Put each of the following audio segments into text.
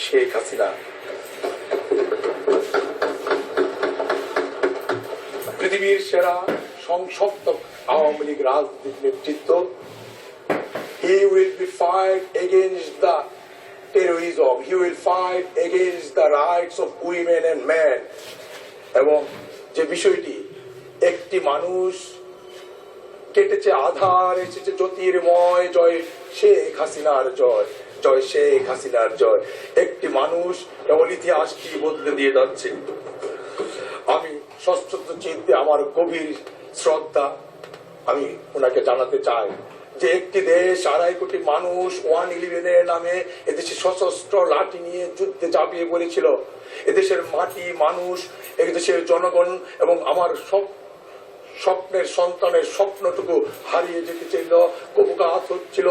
শেখ হাসিনা পৃথিবীর সেরা সংসপ্তক আওয়ামী লীগ রাজনৈতিক নেতৃত্ব। He will be fight against the terrorism. He will fight against the rights of women and men. এবং যে বিষয়টি একটি মানুষ কেটেছে আধার, এসেছে জ্যোতির্ময়, জয় শেখ হাসিনার জয়, জয় শেখ হাসিনার জয়। একটি মানুষ কেবল ইতিহাসটি বদলে দিয়ে যাচ্ছে। আমি সশ্রদ্ধ চিত্তে আমার গভীর শ্রদ্ধা আমি ওনাকে জানাতে চাই যে একটি দেশ 2.5 কোটি মানুষ 111 নামে এদেশে সশস্ত্র লাঠি নিয়ে যুদ্ধে ঝাঁপিয়ে পড়েছিল। এদেশের মাটি, মানুষ, এদেশের জনগণ এবং আমার স্বপ্নের সন্তানের স্বপ্নটুকু হারিয়ে যেতে চাইল, কপুকাত হচ্ছিল,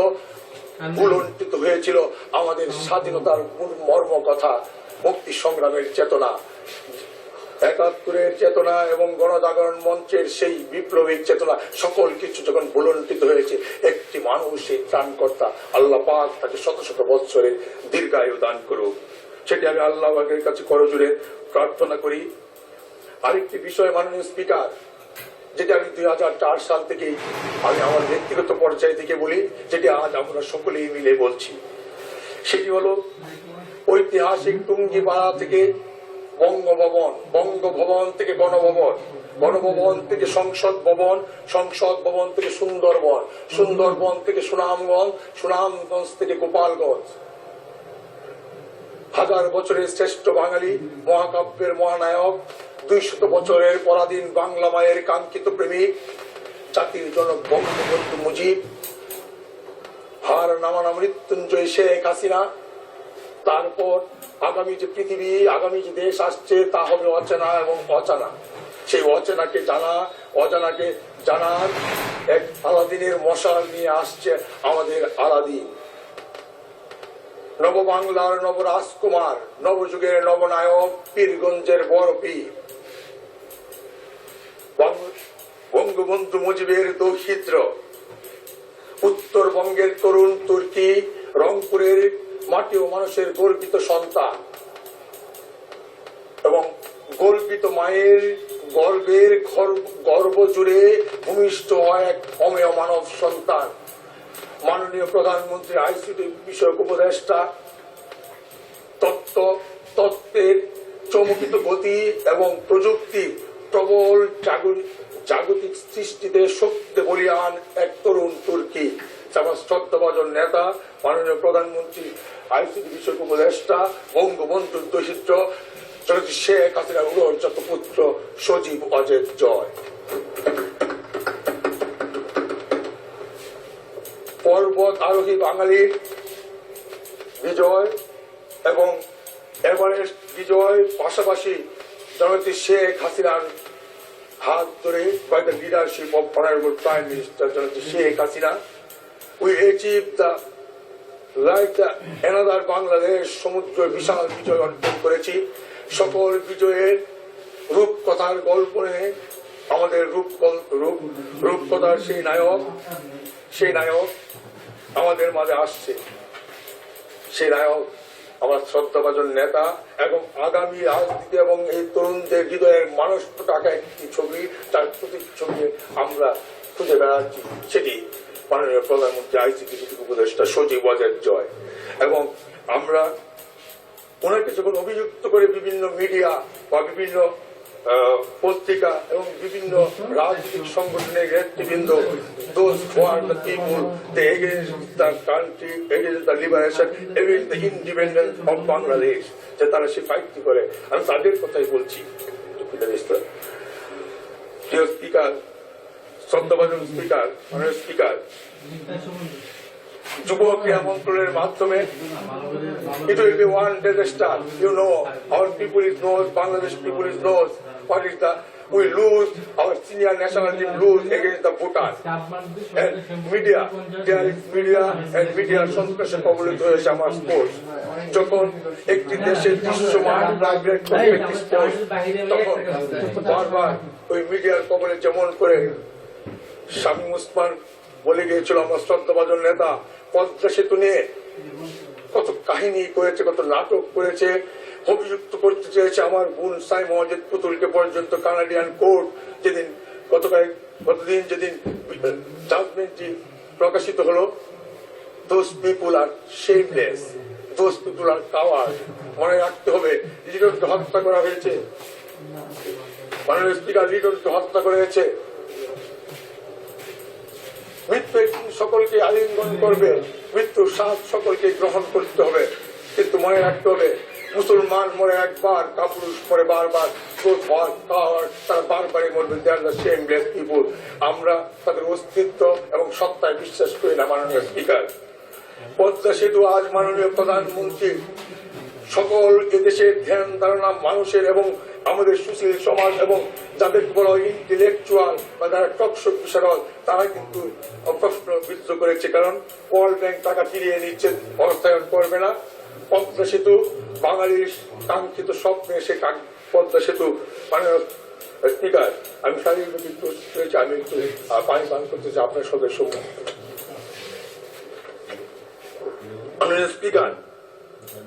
ভুলণ্ঠিত হয়েছিল আমাদের স্বাধীনতার মর্ম কথা, মুক্তি সংগ্রামের চেতনা, 71-এর চেতনা এবং গণজাগরণ মঞ্চের সেই বিপ্লবীর চেতনা, সকল কিছু যখন ভুলণ্ঠিত হয়েছে, একটি মানুষ এই ত্রাণকর্তা আল্লাহ পাক তাকে শত শত বৎসরে দীর্ঘায়ু দান করুক, সেটি আমি আল্লাহ পাকের কাছে করজোড়ে প্রার্থনা করি। আরেকটি বিষয় মাননীয় স্পিকার, যেটা আমি 2004 সাল থেকে আমি আমার ব্যক্তিগত পর্যায় থেকে বলি, যেটি আজ আমরা সকলেই মিলে বলছি, সেটি হলো ঐতিহাসিক টুঙ্গিপাড়া থেকে বঙ্গভবন, বঙ্গভবন থেকে গণভবন, গণভবন থেকে সংসদ ভবন, সংসদ ভবন থেকে সুন্দরবন, সুন্দরবন থেকে সুনামগঞ্জ, সুনামগঞ্জ থেকে গোপালগঞ্জ। 1000 বছরের শ্রেষ্ঠ বাঙালি, মহাকাব্যের মহানায়ক, 200 বছরের পরাধীন বাংলা মায়ের কাঙ্ক্ষিত প্রেমিক, জাতির জনক বঙ্গবন্ধু মুজিব, হার নামানা মৃত্যুঞ্জয় শেখ হাসিনা। তারপর আগামী যে পৃথিবী, আগামী যে দেশ আসছে তা হবে অচেনা এবং অজানা। সেই অচেনাকে জানা, অজানাকে জানার এক আলাদিনের মশাল নিয়ে আসছে আমাদের আলাদিন। নববাংলার নবরাজকুমার, নবযুগের নবনায়ক, পীরগঞ্জের বড় পীর, বঙ্গবন্ধু মুজিবের দৌহিত্র, উত্তরবঙ্গের তরুণ তুর্কি, রংপুরের মাটি ও মানুষের গর্বিত সন্তান এবং গর্বিত মায়ের গর্বের গর্ব জুড়ে ভূমিষ্ঠ হয় এক অমেয় মানব সন্তান, মাননীয় প্রধানমন্ত্রী আইসিটি বিষয়ক উপদেষ্টা, তত্ত্বের চমকিত গতি এবং প্রযুক্তির প্রবল জাগতিক সৃষ্টিতে শক্তি বলিয়ান এক তরুণ তুর্কি, আমার শ্রদ্ধাভাজন নেতা মাননীয় প্রধানমন্ত্রী আইসিটি বিষয়ক উপদেষ্টা, বঙ্গবন্ধুর দৌহিত্র শেখ হাসিনার উড়োজাত পুত্র সজীব অজের জয়। পর্বত আরোহী বাঙালির বিজয় এবং এভারেস্ট বিজয়, পাশাপাশি জননেত্রী শেখ হাসিনার হাত ধরে by the leadership of Honorable Prime Minister জননেত্রী Sheikh Hasina, we achieved the another Bangladesh সমুদ্র বিশাল বিজয় অর্জন করেছি। সকল বিজয়ের রূপকথার গল্প নিয়ে আমাদের রূপকথার সেই নায়ক আমাদের মাঝে আসছে। সেই নায়ক আমার শ্রদ্ধাভাজন নেতা এবং আগামী রাজনীতি এবং এই তরুণদের হৃদয়ের মানুষটা একটি ছবি, তার প্রতিচ্ছবি আমরা খুঁজে বেড়াচ্ছি, সেটি মাননীয় প্রধানমন্ত্রী আইসিটি উপদেষ্টা সজীব অজের জয়। এবং আমরা ওনাকে যখন অভিযুক্ত করে বিভিন্ন মিডিয়া বা বিভিন্ন পত্রিকা এবং বিভিন্ন রাজনৈতিক সংগঠনের নেতৃবৃন্দ, those who are the people, they against the country, against the liberation, against the independence of Bangladesh, যে তারা সে ফাইটটি করে, আমি তাদের কথাই বলছি। প্রিয় স্পিকার, শ্রদ্ধাভাজন স্পিকার, মাননীয় স্পিকার, যুব ক্রীড়া মন্ত্রণালয়ের মাধ্যমে it will be one disaster. You know, our people is knows, Bangladesh people is knows what is the, we lose, our senior national team lose against the Bhutan. And media, there is media and media সন্ত্রাসে কবলিত হয়েছে আমার sports. যখন একটি দেশের দৃশ্যমান তখন বারবার ওই মিডিয়ার কবলে যেমন করে শামীম ওসমান বলে গিয়েছিল আমার শ্রদ্ধাভাজন নেতা, পদ্মা সেতু নিয়ে কত কাহিনী করেছে, কত নাটক করেছে, অভিযুক্ত করতে চেয়েছে আমার বোন সাই মহাজেদ পুতুলকে পর্যন্ত। কানাডিয়ান কোর্ট যেদিন গতদিন যেদিন জাজমেন্টটি প্রকাশিত হলো, those people are shameless, those people are cowards। মনে রাখতে হবে, লিটনকে হত্যা করা হয়েছে, মাননীয় স্পিকার লিটনকে হত্যা করা হয়েছে। মৃত্যু সকলকে আলিঙ্গন করবে, মৃত্যুর স্বাদ সকলকে গ্রহণ করতে হবে, কিন্তু মনে রাখতে হবে মুসলমান মরে একবার, কাপুরুষ মরে বারবার, তারা বারবারই মরবে। দে আর দ্য শেমলেস পিপল। আমরা তাদের অস্তিত্ব এবং সত্তায় বিশ্বাস করি না। মাননীয় স্পিকার, পদ্মা সেতু আজ মাননীয় প্রধানমন্ত্রী সকল এদেশের ধ্যান ধারণা মানুষের এবং আমাদের সুশীল সমাজ এবং যাদেরকে বলা হয় ইন্টেলেকচুয়াল বা যারা টকশো বিশারদ, তারা কিন্তু প্রশ্নবিদ্ধ করেছে। কারণ ওয়ার্ল্ড ব্যাংক টাকা ফিরিয়ে নিচ্ছে, অর্থায়ন করবে না। পদ্মা সেতু বাঙালির কাঙ্ক্ষিত স্বপ্নে, সে পদ্মা সেতু। মাননীয় স্পিকার, আমি শারীরিকভাবে প্রস্তুত হয়েছি, আমি একটু পানি পান করতে চাই আপনার সদস্য। মাননীয় স্পিকার,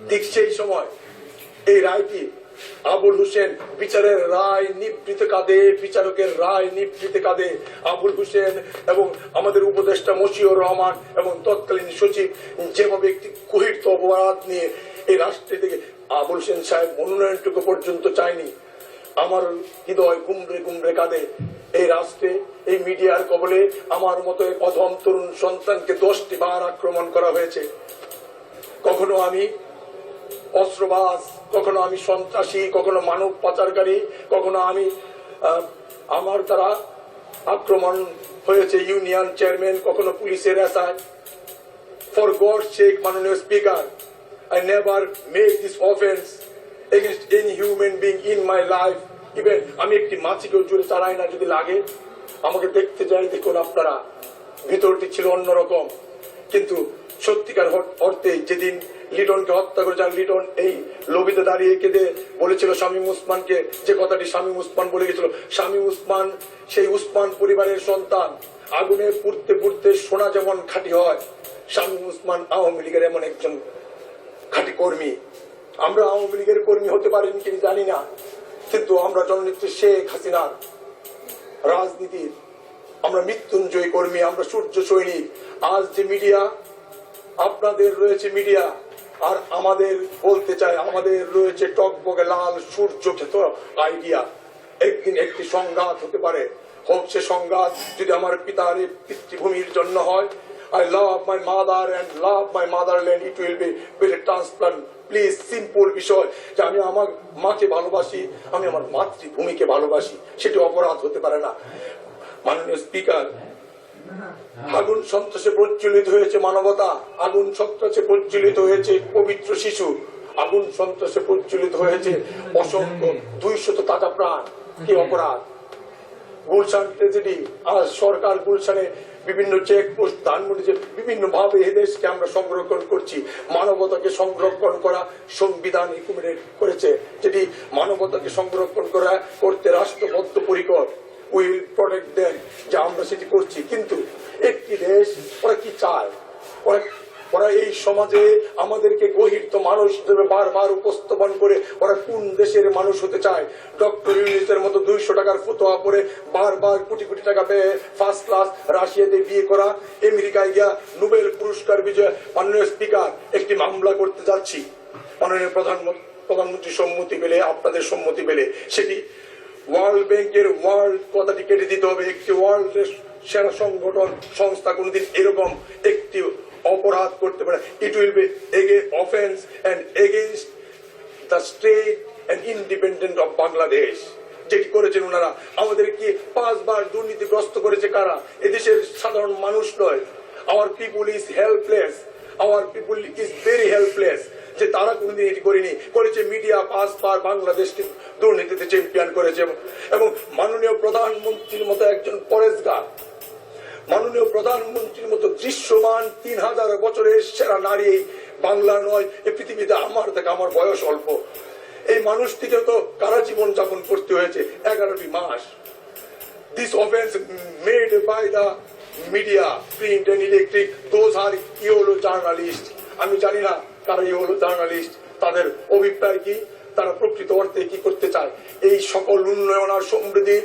ঠিক সেই সময় এই রায়টি আবুল হোসেন বিচারের রায় নিবৃত কাঁদে, বিচারকের রায় নিবৃত কাঁদে। আবুল হোসেন এবং আমাদের উপদেষ্টা মশিউর রহমান এবং তৎকালীন সচিব যেভাবে একটি গহীর অপরাধ নিয়ে এই রাষ্ট্র থেকে আবুল হোসেন সাহেব মনোনয়নটুকু পর্যন্ত চায়নি। আমার হৃদয় গুমড়ে গুমড়ে কাঁদে। এই রাষ্ট্রে এই মিডিয়ার কবলে আমার মতো এক অধম তরুণ সন্তানকে 10টি বার আক্রমণ করা হয়েছে। কখনো আমি অস্ত্রবাজ, কখনো আমি সন্ত্রাসী, কখনো মানব পাচারকারী, কখনো আমি আমার দ্বারা আক্রমণ হয়েছে ইউনিয়ন চেয়ারম্যান, কখনো পুলিশের এসআই। ফর গড সেক, মাননীয় speaker, I never made this offense against any human being in my life. Even আমি একটি মাছিকেও জোরে চালাই না, যদি লাগে আমাকে দেখতে যাই। দেখুন আপনারা, ভিতরটি ছিল অন্যরকম, কিন্তু সত্যিকার অর্থে যেদিন লিটনকে হত্যা করেছে, লিটন এই লবিতে দাঁড়িয়ে কেঁদে বলেছিল শামীম ওসমানকে যে কথাটি শামীম ওসমান বলে গেছিল। শামীম ওসমান সেই ওসমান পরিবারের সন্তান। আগুনে পুড়তে পুড়তে সোনা যেমন খাঁটি হয়, শামীম ওসমান আওয়ামী লীগের এমন একজন খাঁটি কর্মী। আমরা আওয়ামী লীগের কর্মী হতে পারিনি কিনা জানি না, কিন্তু আমরা জননেত্রী শেখ হাসিনার রাজনীতির আমরা মৃত্যুঞ্জয়ী কর্মী, আমরা সূর্য সৈনিক। আজ যে মিডিয়া আপনাদের রয়েছে, মিডিয়া আর আমাদের বলতে চাই, আমাদের রয়েছে টকবগে লাল সূর্য ক্ষেত আইডিয়া। একদিন একটি সংঘাত হতে পারে, হোক সে সংঘাত যদি আমার পিতার পিতৃভূমির জন্য হয়। I love my mother and love my motherland. It will be very transplant. Please, simple বিষয় যে আমি আমার মাকে ভালোবাসি, আমি আমার মাতৃভূমিকে ভালোবাসি, সেটি অপরাধ হতে পারে না। মাননীয় স্পিকার, আগুন সন্ত্রাসে প্রজ্বলিত হয়েছে মানবতা, আগুন সন্ত্রাসে প্রজ্বলিত হয়েছে পবিত্র শিশু, আগুন সন্ত্রাসে প্রজ্বলিত হয়েছে অসংখ্য 200 তাজা প্রাণ। কি অপরাধ! গুলশান ট্রেজেডি, আজ সরকার গুলশানে বিভিন্ন চেকপোস্ট ধানমন্ডি যে বিভিন্ন ভাবে এই দেশকে আমরা সংরক্ষণ করছি। মানবতাকে সংরক্ষণ করা সংবিধান একুমেট করেছে, যেটি মানবতাকে সংরক্ষণ করতে রাষ্ট্রবদ্ধ পরিকর। উই উইল প্রটেক্ট দেম, যে আমরা সেটি করছি। কিন্তু একটি দেশ ওরা কি চায়? ওরা এই সমাজে আমাদেরকে গহীরত মানুষ হিসেবে বারবার উপস্থাপন করে ওরা কোন দেশের মানুষ হতে চায়? ডক্টর ইউনিসের মতো 200 টাকার ফতোয়া পরে বারবার কোটি কোটি টাকা পেয়ে ফার্স্ট ক্লাস রাশিয়াতে বিয়ে করা, আমেরিকায় গিয়া নোবেল পুরস্কার বিজয়। মাননীয় স্পিকার, একটি মামলা করতে যাচ্ছি, মাননীয় প্রধানমন্ত্রী সম্মতি পেলে, আপনাদের সম্মতি পেলে, সেটি ওয়ার্ল্ড ব্যাংকের ওয়ার্ল্ড কথাটি কেটে দিতে হবে। একটি ওয়ার্ল্ডের সেরা সংগঠন সংস্থা কোনদিন এরকম একটি অপরাধ করতে পারে। It will be offence and against the state and independent of Bangladesh. যেটি করেছেন ওনারা, আমাদেরকে 5 বার দুর্নীতিগ্রস্ত করেছে কারা? এদেশের সাধারণ মানুষ নয়। Hour people is helpless, hour people is very helpless. যে তারা কোনদিন এটি করেছে মিডিয়া 5 বার বাংলাদেশকে দুর্নীতিতে চ্যাম্পিয়ন করেছে। এবং মাননীয় প্রধানমন্ত্রীর মতো একজন পরেশগার, মাননীয় প্রধানমন্ত্রীর মতো দৃশ্যমান 3000 বছরের সেরা নারী বাংলা নয়, এই পৃথিবীতে আমার থেকে, আমার বয়স অল্প, এই মানুষটিকে তো কারা জীবন যাপন করতে হয়েছে 11টি মাস। This offense made by the media, print and electric, those are yellow journalist. আমি জানি না কারাই হলো জার্নালিস্ট, তাদের অভিপ্রায় কি, তারা প্রকৃত অর্থে কি করতে চায়। এই সকল উন্নয়ন আর সমৃদ্ধি,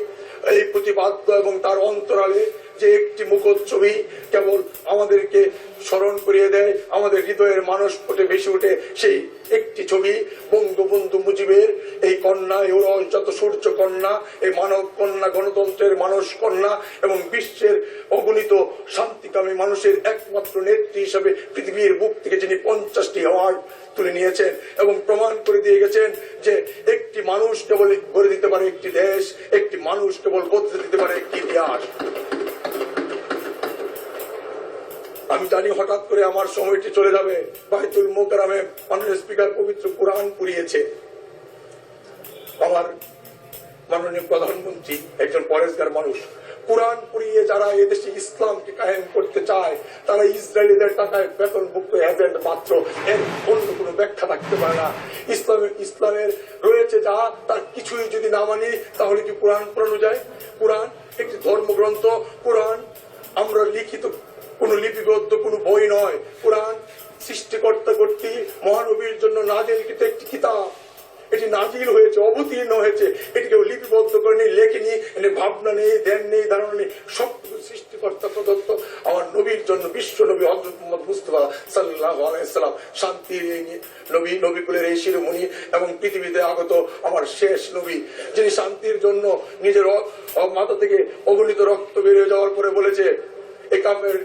এই প্রতিপাদ্য এবং তার অন্তরালে যে একটি মুখচ্ছবি কেবল আমাদেরকে স্মরণ করিয়ে দেয়, আমাদের হৃদয়ের মানসপটে ভেসে ওঠে সেই একটি ছবি, বঙ্গবন্ধু মুজিবের এই কন্যা, এই যত সূর্য কন্যা, এই মানব কন্যা, গণতন্ত্রের মানস কন্যা এবং বিশ্বের অগণিত শান্তিকামী মানুষের একমাত্র নেত্রী হিসেবে পৃথিবীর বুক থেকে যিনি 50টি অ্যাওয়ার্ড তুলে নিয়েছেন এবং প্রমাণ করে দিয়ে গেছেন যে একটি মানুষ কেবল গড়ে দিতে পারে একটি দেশ, একটি মানুষ কেবল বদলে দিতে পারে একটি ইতিহাস। আমি জানি হঠাৎ করে আমার সময়টি চলে যাবে। বাইতুল মোকাররমে মাননীয় স্পিকার পবিত্র কোরআন পুড়িয়েছে। আমার মাননীয় প্রধানমন্ত্রী একজন পরেশগার মানুষ। কোরআন পুড়িয়ে যারা এদেশে ইসলামকে কায়েম করতে চায় তারা ইসরায়েলিদের টাকায় বেতনভুক্ত এজেন্ট মাত্র, এর অন্য কোনো ব্যাখ্যা থাকতে পারে না। ইসলামের রয়েছে যা, তার কিছুই যদি না মানি তাহলে কি কোরআন পড়ানো যায়? কোরআন একটি ধর্মগ্রন্থ। কোরআন আমরা লিখিত কোন লিপিবদ্ধ কোন বই নয়। কোরআন সৃষ্টিকর্তা কর্তৃক মহানবীর জন্য নাজিলকৃত একটি কিতাব। এটি নাজিল হয়েছে, অবতীর্ণ হয়েছে, এটি কেউ লিপিবদ্ধ করে নেই, লেখেনি, এনে ভাবনা নেই, ধ্যান নেই, ধারণা নেই, সবকিছু সৃষ্টিকর্তা প্রদত্ত আমার নবীর জন্য। বিশ্ব নবী হযরত মুহাম্মদ মুস্তাফা সাল্লাল্লাহু আলাইহি সাল্লাম, শান্তির এই নবী, নবীকুলের এই শিরোমণি এবং পৃথিবীতে আগত আমার শেষ নবী, যিনি শান্তির জন্য নিজের মাথা থেকে অগণিত রক্ত বেরিয়ে যাওয়ার পরে বলেছে, একামের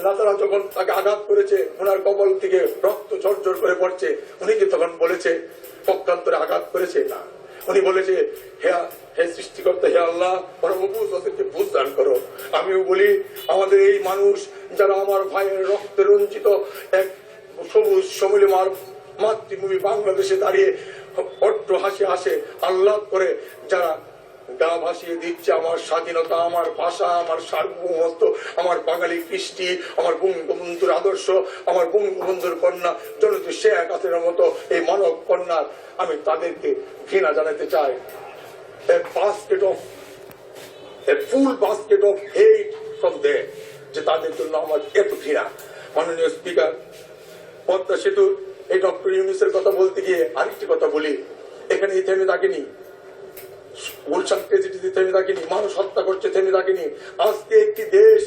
রাতারা যখন তাকে আঘাত করেছে, ওনার কপাল থেকে রক্ত ঝরঝর করে পড়ছে, উনি কি তখন বলেছে পক্ষান্তরে আঘাত করেছে? না, উনি বলেছে, হে সৃষ্টিকর্তা, হে আল্লাহ, ওদেরকে বুঝ দান করো। আমিও বলি, আমাদের এই মানুষ যারা আমার ভাইয়ের রক্তে রঞ্জিত এক সবুজ সমলিমার মাতৃভূমি বাংলাদেশে দাঁড়িয়ে অট্ট হাসি হাসে আহ্লাদ করে যারা গা ভাসিয়ে দিচ্ছে আমার স্বাধীনতা, আমার ভাষা, আমার সার্বভৌমত্ব, আমার বাঙালি কৃষ্টি, আমার বঙ্গবন্ধুর আদর্শ, আমার বঙ্গবন্ধুর কন্যা জনতি শেখ হাসিনার মতো এই মানব কন্যা, আমি তাদেরকে ঘৃণা জানাতে চাই। ফুল বাস্কেট অফ হেট ফ্রম দেয়ার, যে তাদের জন্য আমার এত ঘৃণা। মাননীয় স্পিকার, পদ্মা সেতুর এই ডক্টর ইউনূসের কথা বলতে গিয়ে আরেকটি কথা বলি, এখানে থেমে থাকেনি, গুলশান ট্রেজেডিতে থেমে থাকেনি, মানুষ হত্যা করছে থেমে থাকেনি। আজকে একটি দেশ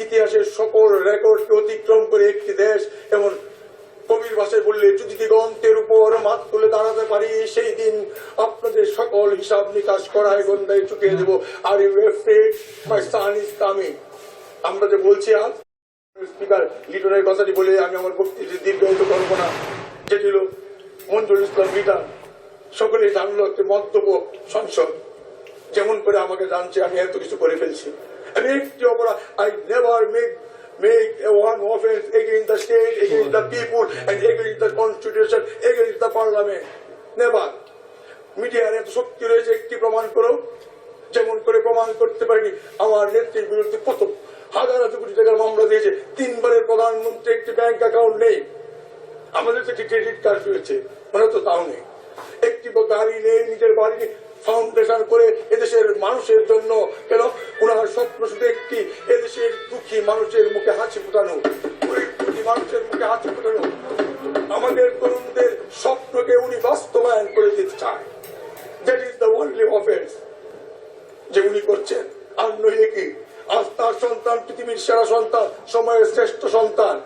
ইতিহাসের সকল রেকর্ডকে অতিক্রম করে একটি দেশ, এমন কবির ভাষায় বললে, যদি দিগন্তের উপর মাথা তুলে দাঁড়াতে পারি, সেই দিন আপনাদের সকল হিসাব নিকাশ করায় গন্ধায় চুকিয়ে দেব। Are you afraid my son is coming. আমরা যে বলছি আজ, স্পিকার লিটনের কথাটি বলে আমি আমার বক্তৃতা দীর্ঘায়িত করবো না, যেটি হল মঞ্জুরুল ইসলাম লিটন। সকলে জানলো একটি মন্তব্য সংসদ, যেমন করে আমাকে জানছে আমি এত কিছু করে ফেলছি। আমি একটি অপরাধ, I never make one offense against the state, against the people, and against the constitution, against the parliament. Never. মিডিয়ার এত শক্তি রয়েছে, একটি প্রমাণ করো। যেমন করে প্রমাণ করতে পারিনি আমার নেত্রীর বিরুদ্ধে কত হাজার হাজার কোটি টাকার মামলা দিয়েছে, 3 বারের প্রধানমন্ত্রী, একটি ব্যাংক অ্যাকাউন্ট নেই, আমাদের তো একটি ক্রেডিট কার্ড রয়েছে, মানে তো তাও নেই, একটি গাড়ি নেই, নিজের বাড়ি ফাউন্ডেশন করে এদেশের মানুষের জন্য। কেন? ওনার স্বপ্ন শুধু একটি, এদেশের দুঃখী মানুষের মুখে হাসি ফোটানো, দুঃখী মানুষের মুখে হাসি ফোটানো। আমাদের তরুণদের স্বপ্নকে উনি বাস্তবায়ন করে দিতে চায়। That is the only offence যে উনি করছেন। আর নইলে কি, আজ তার সন্তান পৃথিবীর সেরা সন্তান, সময়ের শ্রেষ্ঠ সন্তান,